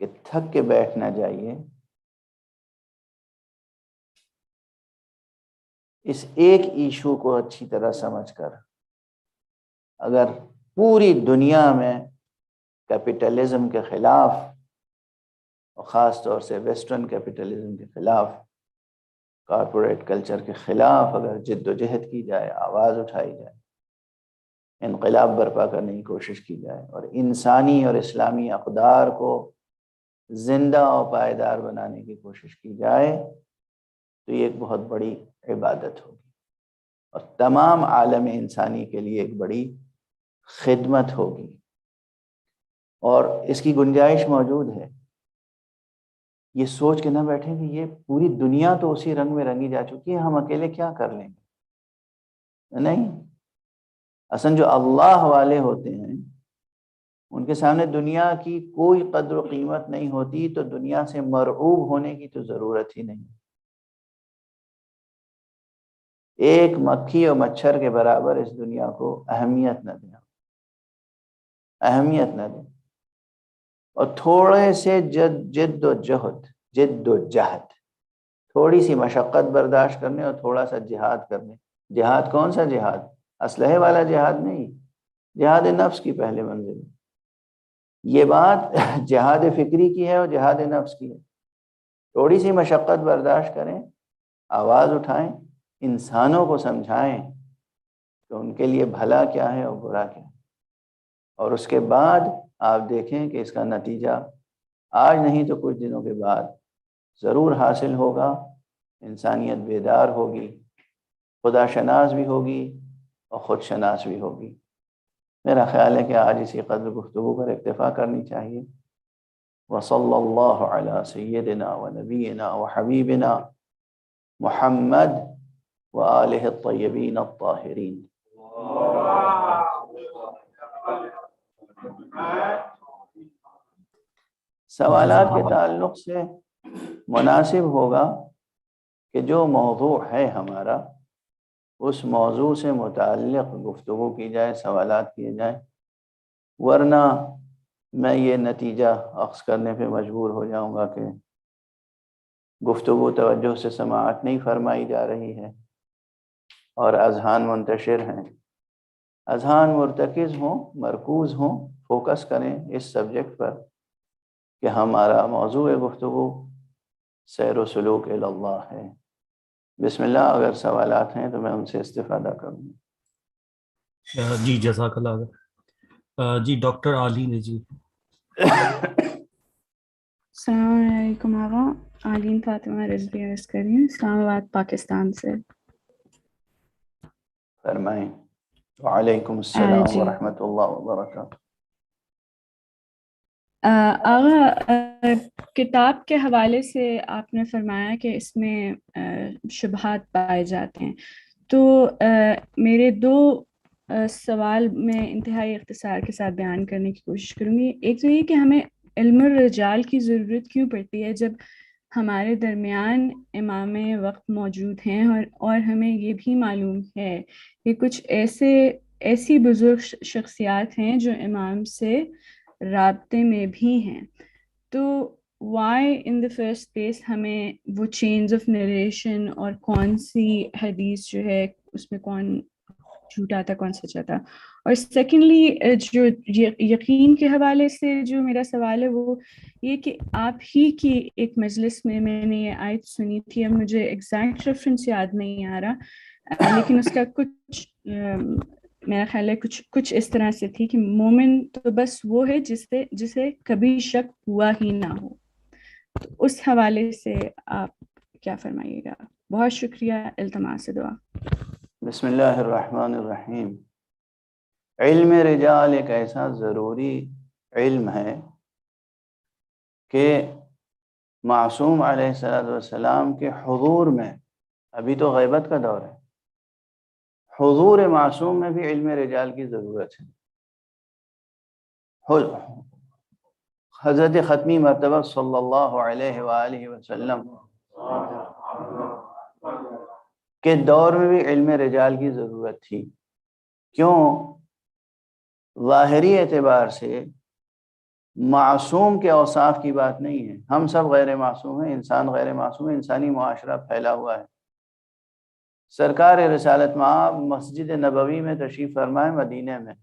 کہ تھک کے بیٹھنا چاہیے، اس ایک ایشو کو اچھی طرح سمجھ کر اگر پوری دنیا میں کیپٹلزم کے خلاف اور خاص طور سے ویسٹرن کیپٹلزم کے خلاف، کارپوریٹ کلچر کے خلاف اگر جد و جہد کی جائے، آواز اٹھائی جائے، انقلاب برپا کرنے کی کوشش کی جائے اور انسانی اور اسلامی اقدار کو زندہ اور پائیدار بنانے کی کوشش کی جائے تو یہ ایک بہت بڑی عبادت ہوگی اور تمام عالم انسانی کے لیے ایک بڑی خدمت ہوگی، اور اس کی گنجائش موجود ہے۔ یہ سوچ کے نہ بیٹھیں کہ یہ پوری دنیا تو اسی رنگ میں رنگی جا چکی ہے، ہم اکیلے کیا کر لیں گے؟ نہیں، اصلا جو اللہ والے ہوتے ہیں ان کے سامنے دنیا کی کوئی قدر و قیمت نہیں ہوتی، تو دنیا سے مرعوب ہونے کی تو ضرورت ہی نہیں۔ ایک مکھی اور مچھر کے برابر اس دنیا کو اہمیت نہ دیں، اہمیت نہ دیں، اور تھوڑے سے جد و جہد، تھوڑی سی مشقت برداشت کرنے اور تھوڑا سا جہاد کرنے۔ جہاد کون سا جہاد؟ اسلحے والا جہاد نہیں، جہاد نفس کی پہلے منزل۔ یہ بات جہاد فکری کی ہے اور جہاد نفس کی ہے۔ تھوڑی سی مشقت برداشت کریں، آواز اٹھائیں، انسانوں کو سمجھائیں کہ ان کے لیے بھلا کیا ہے اور برا کیا ہے، اور اس کے بعد آپ دیکھیں کہ اس کا نتیجہ آج نہیں تو کچھ دنوں کے بعد ضرور حاصل ہوگا۔ انسانیت بیدار ہوگی، خدا شناس بھی ہوگی اور خود شناس بھی ہوگی۔ میرا خیال ہے کہ آج اسی قدر گفتگو پر اکتفا کرنی چاہیے۔ وصلی اللہ علی سیدنا و نبینا و حبیبنا محمد وآلہ الطیبین الطاہرین۔ سوالات کے تعلق سے مناسب ہوگا کہ جو موضوع ہے ہمارا اس موضوع سے متعلق گفتگو کی جائے، سوالات کیے جائیں، ورنہ میں یہ نتیجہ اخذ کرنے پہ مجبور ہو جاؤں گا کہ گفتگو توجہ سے سماعت نہیں فرمائی جا رہی ہے اور اذہان منتشر ہیں۔ اذہان مرتکز ہوں، مرکوز ہوں، فوکس کریں اس سبجیکٹ پر کہ ہمارا موضوع گفتگو سیر و سلوک الی اللہ ہے۔ بسم اللہ، اگر سوالات ہیں تو میں ان سے استفادہ کروں۔ جی جزاک اللہ۔ جی ڈاکٹر عالین ہے جی۔ السلام علیکم آغا، عالین فاطمہ رضوی عرض کر رہی ہوں، اسلام آباد پاکستان سے۔ فرمائیں۔ وعلیکم السلام جی ورحمۃ اللہ وبرکاتہ۔ آغا، کتاب کے حوالے سے آپ نے فرمایا کہ اس میں شبہات پائے جاتے ہیں، تو میرے دو سوال میں انتہائی اختصار کے ساتھ بیان کرنے کی کوشش کروں گی۔ ایک تو یہ کہ ہمیں علم الرجال کی ضرورت کیوں پڑتی ہے جب ہمارے درمیان امام وقت موجود ہیں، اور ہمیں یہ بھی معلوم ہے کہ کچھ ایسی بزرگ شخصیات ہیں جو امام سے رابطے میں بھی ہیں، تو why in the first place ہمیں وہ چینز آف نریشن اور کون سی حدیث جو ہے اس میں کون جھوٹا تھا کون سچا تھا؟ اور سیکنڈلی جو یقین کے حوالے سے جو میرا سوال ہے وہ یہ کہ آپ ہی کی ایک مجلس میں نے یہ آیت سنی تھی، اب مجھے ایگزیکٹ ریفرنس یاد نہیں آ رہا، لیکن اس کا کچھ میرا خیال ہے کچھ اس طرح سے تھی کہ مومن تو بس وہ ہے جسے کبھی شک ہوا ہی نہ ہو۔ تو اس حوالے سے آپ کیا فرمائیے گا؟ بہت شکریہ، التماس دعا۔ بسم اللہ الرحمن الرحیم۔ علم رجال ایک ایسا ضروری علم ہے کہ معصوم علیہ السلام کے حضور میں، ابھی تو غیبت کا دور ہے، حضور معصوم میں بھی علم رجال کی ضرورت ہے۔ حضرت ختمی مرتبہ صلی اللہ علیہ وآلہ وسلم کے دور میں بھی علم رجال کی ضرورت تھی۔ کیوں؟ ظاہری اعتبار سے معصوم کے اوصاف کی بات نہیں ہے، ہم سب غیر معصوم ہیں، انسان غیر معصوم ہے، انسانی معاشرہ پھیلا ہوا ہے۔ سرکار رسالت مآب مسجد نبوی میں تشریف فرمائے، مدینہ میں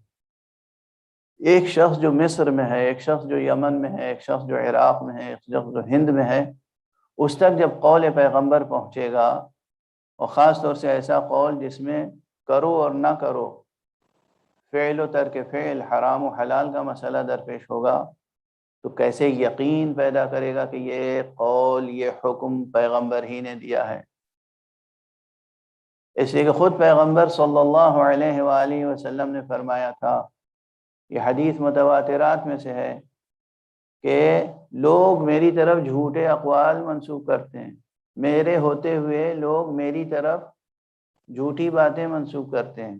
ایک شخص جو مصر میں ہے، ایک شخص جو یمن میں ہے، ایک شخص جو عراق میں ہے، ایک شخص جو ہند میں ہے، اس تک جب قول پیغمبر پہنچے گا، اور خاص طور سے ایسا قول جس میں کرو اور نہ کرو، فعل و ترک فعل، حرام و حلال کا مسئلہ درپیش ہوگا، تو کیسے یقین پیدا کرے گا کہ یہ قول، یہ حکم پیغمبر ہی نے دیا ہے؟ اس لیے کہ خود پیغمبر صلی اللہ علیہ وآلہ وسلم نے فرمایا تھا، یہ حدیث متواترات میں سے ہے کہ لوگ میری طرف جھوٹے اقوال منسوب کرتے ہیں، میرے ہوتے ہوئے لوگ میری طرف جھوٹی باتیں منسوب کرتے ہیں،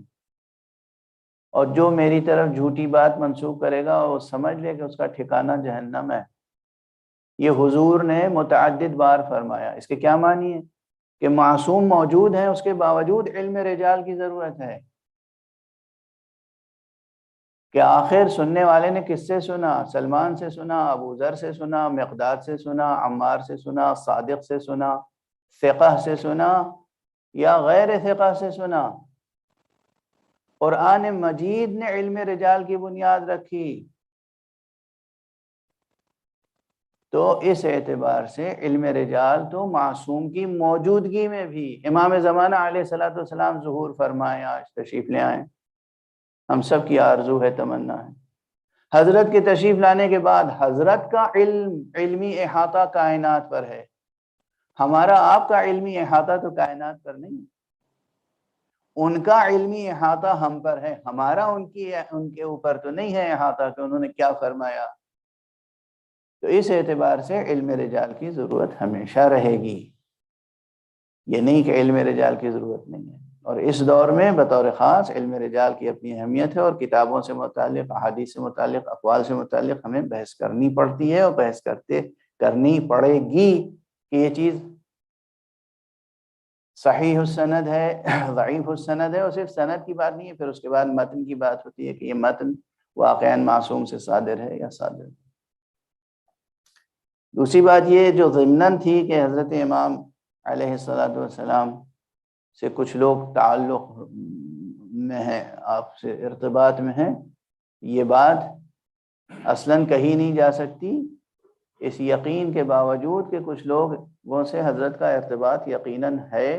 اور جو میری طرف جھوٹی بات منسوب کرے گا وہ سمجھ لے کہ اس کا ٹھکانہ جہنم ہے۔ یہ حضور نے متعدد بار فرمایا۔ اس کے کیا معنی ہے؟ کہ معصوم موجود ہیں، اس کے باوجود علم رجال کی ضرورت ہے۔ کہ آخر سننے والے نے کس سے سنا؟ سلمان سے سنا، ابو ذر سے سنا، مقداد سے سنا، عمار سے سنا، صادق سے سنا، ثقہ سے سنا یا غیر ثقہ سے سنا؟ قرآن مجید نے علم رجال کی بنیاد رکھی۔ تو اس اعتبار سے علم رجال تو معصوم کی موجودگی میں بھی، امام زمانہ علیہ السلام ظہور فرمائے، آج تشریف لے آئیں، ہم سب کی آرزو ہے، تمنا ہے۔ حضرت کے تشریف لانے کے بعد حضرت کا علمی احاطہ کائنات پر ہے، ہمارا آپ کا علمی احاطہ تو کائنات پر نہیں، ان کا علمی احاطہ ہم پر ہے، ہمارا ان کے اوپر تو نہیں ہے احاطہ کہ انہوں نے کیا فرمایا۔ تو اس اعتبار سے علم رجال کی ضرورت ہمیشہ رہے گی، یہ نہیں کہ علم رجال کی ضرورت نہیں ہے۔ اور اس دور میں بطور خاص علم رجال کی اپنی اہمیت ہے، اور کتابوں سے متعلق، احادیث سے متعلق، اقوال سے متعلق ہمیں بحث کرنی پڑتی ہے، اور بحث کرنی پڑے گی کہ یہ چیز صحیح السند ہے، ضعیف السند ہے، اور صرف سند کی بات نہیں ہے، پھر اس کے بعد متن کی بات ہوتی ہے کہ یہ متن واقعاً معصوم سے صادر ہے یا صادر ہے۔ دوسری بات یہ جو ضمناً تھی کہ حضرت امام علیہ السلام سے کچھ لوگ تعلق میں ہیں، آپ سے ارتباط میں ہیں، یہ بات اصلاً کہی نہیں جا سکتی اس یقین کے باوجود کہ کچھ لوگوں سے حضرت کا ارتباط یقیناً ہے،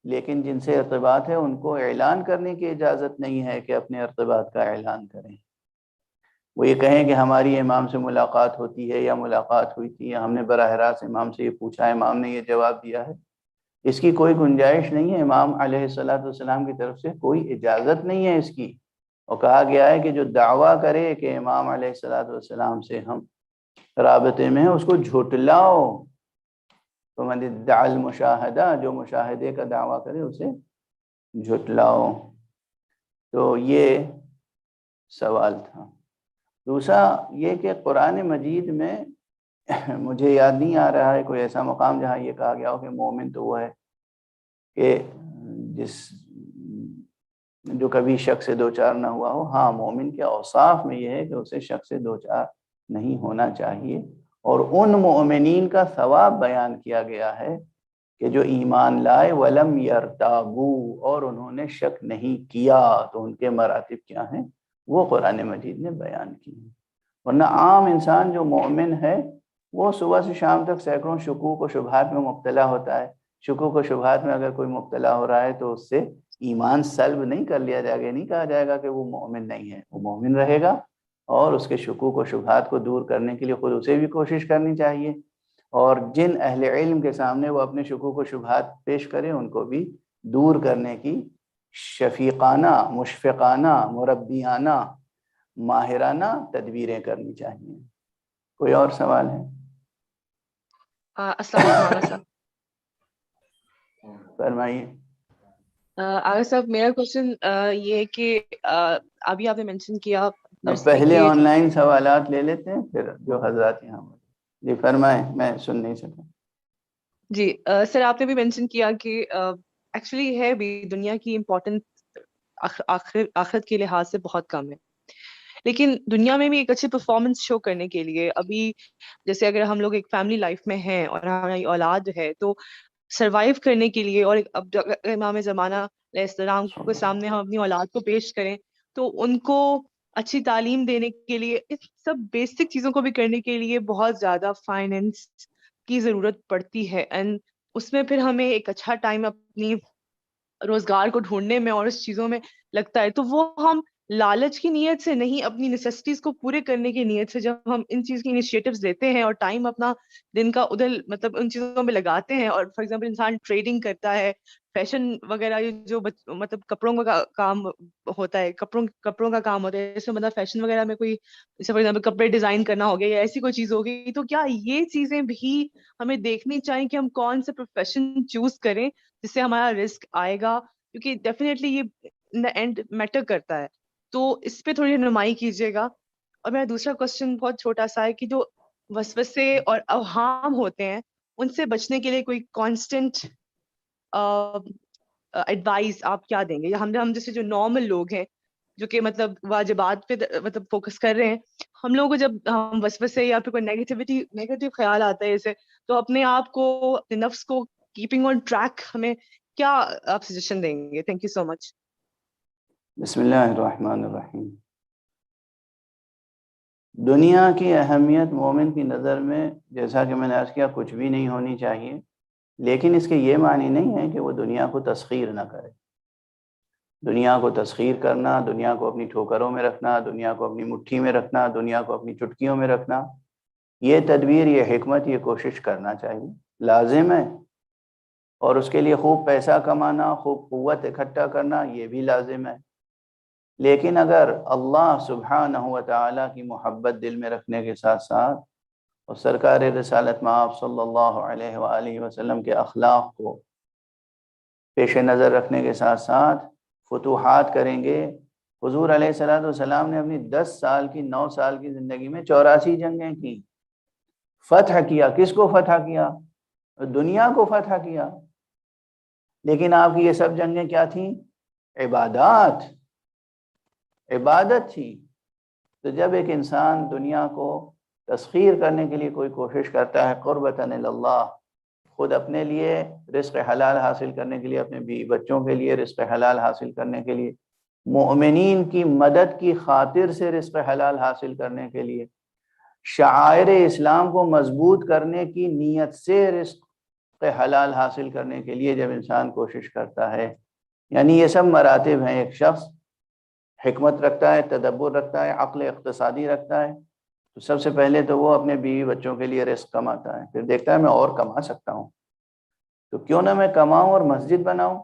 لیکن جن سے ارتباط ہے ان کو اعلان کرنے کی اجازت نہیں ہے کہ اپنے ارتباط کا اعلان کریں۔ وہ یہ کہیں کہ ہماری امام سے ملاقات ہوتی ہے یا ملاقات ہوئی تھی، یا ہم نے براہ راست امام سے یہ پوچھا، امام نے یہ جواب دیا ہے، اس کی کوئی گنجائش نہیں ہے۔ امام علیہ السلام کی طرف سے کوئی اجازت نہیں ہے اس کی، اور کہا گیا ہے کہ جو دعویٰ کرے کہ امام علیہ السلام سے ہم رابطے میں ہیں اس کو جھٹلاؤ۔ تو من ادعا المشاہدہ، جو مشاہدے کا دعویٰ کرے اسے جھٹلاؤ۔ تو یہ سوال تھا۔ دوسرا یہ کہ قرآن مجید میں مجھے یاد نہیں آ رہا ہے کوئی ایسا مقام جہاں یہ کہا گیا ہو کہ مومن تو وہ ہے کہ جو کبھی شک سے دوچار نہ ہوا ہو۔ ہاں، مومن کے اوصاف میں یہ ہے کہ اسے شک سے دوچار نہیں ہونا چاہیے، اور ان مومنین کا ثواب بیان کیا گیا ہے کہ جو ایمان لائے ولم یرتابو، اور انہوں نے شک نہیں کیا، تو ان کے مراتب کیا ہیں وہ قرآن مجید نے بیان کی ہیں۔ ورنہ عام انسان جو مومن ہے وہ صبح سے شام تک سینکڑوں شکوک و شبہات میں مبتلا ہوتا ہے۔ شکوک و شبہات میں اگر کوئی مبتلا ہو رہا ہے تو اس سے ایمان سلب نہیں کر لیا جائے گا، نہیں کہا جائے گا کہ وہ مومن نہیں ہے، وہ مومن رہے گا، اور اس کے شکوک و شبہات کو دور کرنے کے لیے خود اسے بھی کوشش کرنی چاہیے، اور جن اہل علم کے سامنے وہ اپنے شکوک و شبہات پیش کریں ان کو بھی دور کرنے کی شفیقانہ، مشفقانہ، مربیانہ، ماہرانہ تدبیریں کرنی چاہیے۔ کوئی اور سوال ہے؟ السلام علیکم آغا صاحب۔ فرمائیے۔ آغا صاحب میرا کوشچن یہ ہے کہ ابھی آپ نے مینشن کیا اب پہلے آن لائن سوالات لے لیتے ہیں، پھر جو حضرات یہاں۔ جی فرمائیں، میں سن نہیں سکا۔ جی سر، آپ نے بھی مینشن کیا کہ ایکچولی ہے بھی دنیا کی امپورٹنٹ آخرت کے لحاظ سے بہت کم ہے، لیکن دنیا میں بھی ایک اچھی پرفارمنس شو کرنے کے لیے ابھی جیسے اگر ہم لوگ ایک فیملی لائف میں ہیں اور ہماری اولاد ہے تو سروائیو کرنے کے لیے، اور اب امام زمانہ علیہ السلام کے سامنے ہم اپنی اولاد کو پیش کریں تو ان کو اچھی تعلیم دینے کے لیے اس سب بیسک چیزوں کو بھی کرنے کے لیے بہت زیادہ فائنینس کی ضرورت پڑتی ہے، اینڈ اس میں پھر ہمیں ایک اچھا ٹائم اپنی روزگار کو ڈھونڈنے میں اور اس چیزوں میں لگتا ہے، تو وہ ہم لالچ کی نیت سے نہیں، اپنی نیسیسٹیز کو پورے کرنے کی نیت سے جب ہم ان چیز کی انیشیٹوز لیتے ہیں اور ٹائم اپنا دن کا ادھر مطلب ان چیزوں میں لگاتے ہیں، اور فار ایگزامپل انسان ٹریڈنگ کرتا ہے، فیشن وغیرہ جو مطلب کپڑوں کا کام ہوتا ہے، کپڑوں کا کام ہوتا ہے، جیسے مطلب فیشن وغیرہ میں کوئی جیسے فار ایگزامپل کپڑے ڈیزائن کرنا ہو گیا یا ایسی کوئی چیز ہوگی، تو کیا یہ چیزیں بھی ہمیں دیکھنی چاہیے کہ ہم کون سے پروفیشن چوز کریں جس سے ہمارا رسک آئے گا، کیونکہ ڈیفینیٹلی یہ ان دا اینڈ میٹر کرتا ہے، تو اس پہ تھوڑی رہنمائی کیجیے گا۔ اور میرا دوسرا کوشچن بہت چھوٹا سا ہے کہ جو وسوسے اور اوہام ہوتے ہیں ان سے بچنے کے لیے کوئی کانسٹنٹ ایڈوائز آپ کیا دیں گے؟ ہم جیسے جو نارمل لوگ ہیں جو کہ مطلب واجبات پہ مطلب فوکس کر رہے ہیں، ہم لوگوں کو جب ہم وسوسے یا پھر کوئی نیگیٹو خیال آتا ہے اسے، تو اپنے آپ کو، اپنے نفس کو کیپنگ آن ٹریک ہمیں کیا آپ سجیشن دیں گے؟ تھینک یو سو مچ۔ بسم اللہ الرحمن الرحیم۔ دنیا کی اہمیت مومن کی نظر میں جیسا کہ میں نے عرض کیا کچھ بھی نہیں ہونی چاہیے، لیکن اس کے یہ معنی نہیں ہے کہ وہ دنیا کو تسخیر نہ کرے۔ دنیا کو تسخیر کرنا، دنیا کو اپنی ٹھوکروں میں رکھنا، دنیا کو اپنی مٹھی میں رکھنا، دنیا کو اپنی چٹکیوں میں رکھنا، یہ تدبیر، یہ حکمت، یہ کوشش کرنا چاہیے، لازم ہے، اور اس کے لیے خوب پیسہ کمانا، خوب قوت اکٹھا کرنا، یہ بھی لازم ہے۔ لیکن اگر اللہ سبحانہ و تعالیٰ کی محبت دل میں رکھنے کے ساتھ ساتھ اور سرکار رسالت مآب صلی اللہ علیہ وآلہ وسلم کے اخلاق کو پیش نظر رکھنے کے ساتھ ساتھ فتوحات کریں گے. حضور علیہ الصلوۃ والسلام نے اپنی 10 سال کی 9 سال کی زندگی میں 84 جنگیں کی. فتح کیا. کس کو فتح کیا؟ دنیا کو فتح کیا. لیکن آپ کی یہ سب جنگیں کیا تھیں؟ عبادت تھی. تو جب ایک انسان دنیا کو تسخیر کرنے کے لیے کوئی کوشش کرتا ہے قربتاً اللہ، خود اپنے لیے رزق حلال حاصل کرنے کے لیے، اپنے بیوی بچوں کے لیے رزق حلال حاصل کرنے کے لیے، مومنین کی مدد کی خاطر سے رزق حلال حاصل کرنے کے لیے، شعائر اسلام کو مضبوط کرنے کی نیت سے رزق حلال حاصل کرنے کے لیے جب انسان کوشش کرتا ہے، یعنی یہ سب مراتب ہیں. ایک شخص حکمت رکھتا ہے، تدبر رکھتا ہے، عقل اقتصادی رکھتا ہے، تو سب سے پہلے تو وہ اپنے بیوی بچوں کے لیے رزق کماتا ہے. پھر دیکھتا ہے میں اور کما سکتا ہوں، تو کیوں نہ میں کماؤں اور مسجد بناؤں،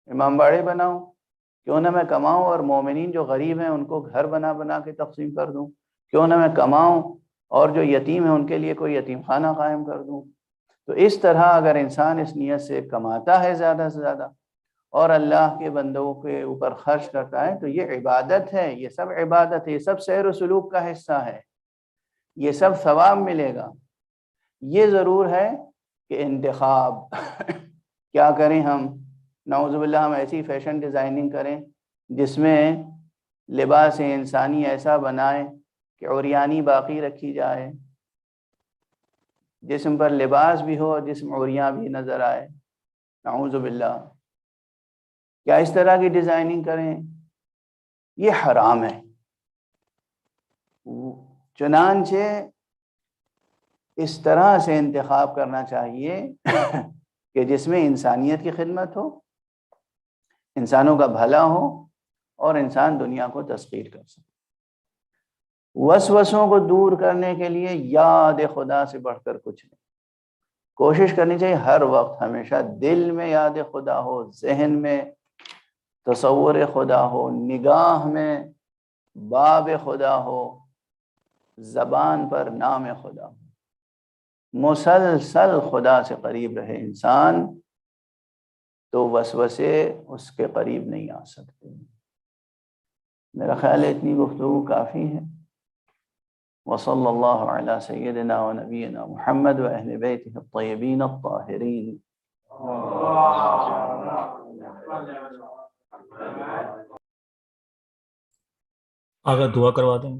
امام باڑے بناؤں. کیوں نہ میں کماؤں اور مومنین جو غریب ہیں ان کو گھر بنا بنا کے تقسیم کر دوں. کیوں نہ میں کماؤں اور جو یتیم ہیں ان کے لیے کوئی یتیم خانہ قائم کر دوں. تو اس طرح اگر انسان اس نیت سے کماتا ہے زیادہ سے زیادہ اور اللہ کے بندوں کے اوپر خرچ کرتا ہے تو یہ عبادت ہے. یہ سب عبادت ہے، یہ سب سیر و سلوک کا حصہ ہے، یہ سب ثواب ملے گا. یہ ضرور ہے کہ انتخاب کیا کریں ہم، نعوذ باللہ ہم ایسی فیشن ڈیزائننگ کریں جس میں لباس انسانی ایسا بنائے کہ عریانی باقی رکھی جائے، جسم پر لباس بھی ہو جسم عریاں بھی نظر آئے. نعوذ باللہ کیا اس طرح کی ڈیزائننگ کریں؟ یہ حرام ہے. چنانچہ اس طرح سے انتخاب کرنا چاہیے کہ جس میں انسانیت کی خدمت ہو، انسانوں کا بھلا ہو اور انسان دنیا کو تسخیر کر سکے. وسوسوں کو دور کرنے کے لیے یاد خدا سے بڑھ کر کچھ نہیں. کوشش کرنی چاہیے ہر وقت ہمیشہ دل میں یاد خدا ہو، ذہن میں تصور خدا ہو، نگاہ میں باب خدا ہو، زبان پر نام خدا ہو. مسلسل خدا سے قریب رہے انسان تو وسوسے اس کے قریب نہیں آ سکتے. میرا خیال ہے اتنی گفتگو کافی ہے. وصلی اللہ علی سیدنا و نبینا محمد و اہل بیتہ الطیبین الطاہرین. اگر دعا کروا دیں.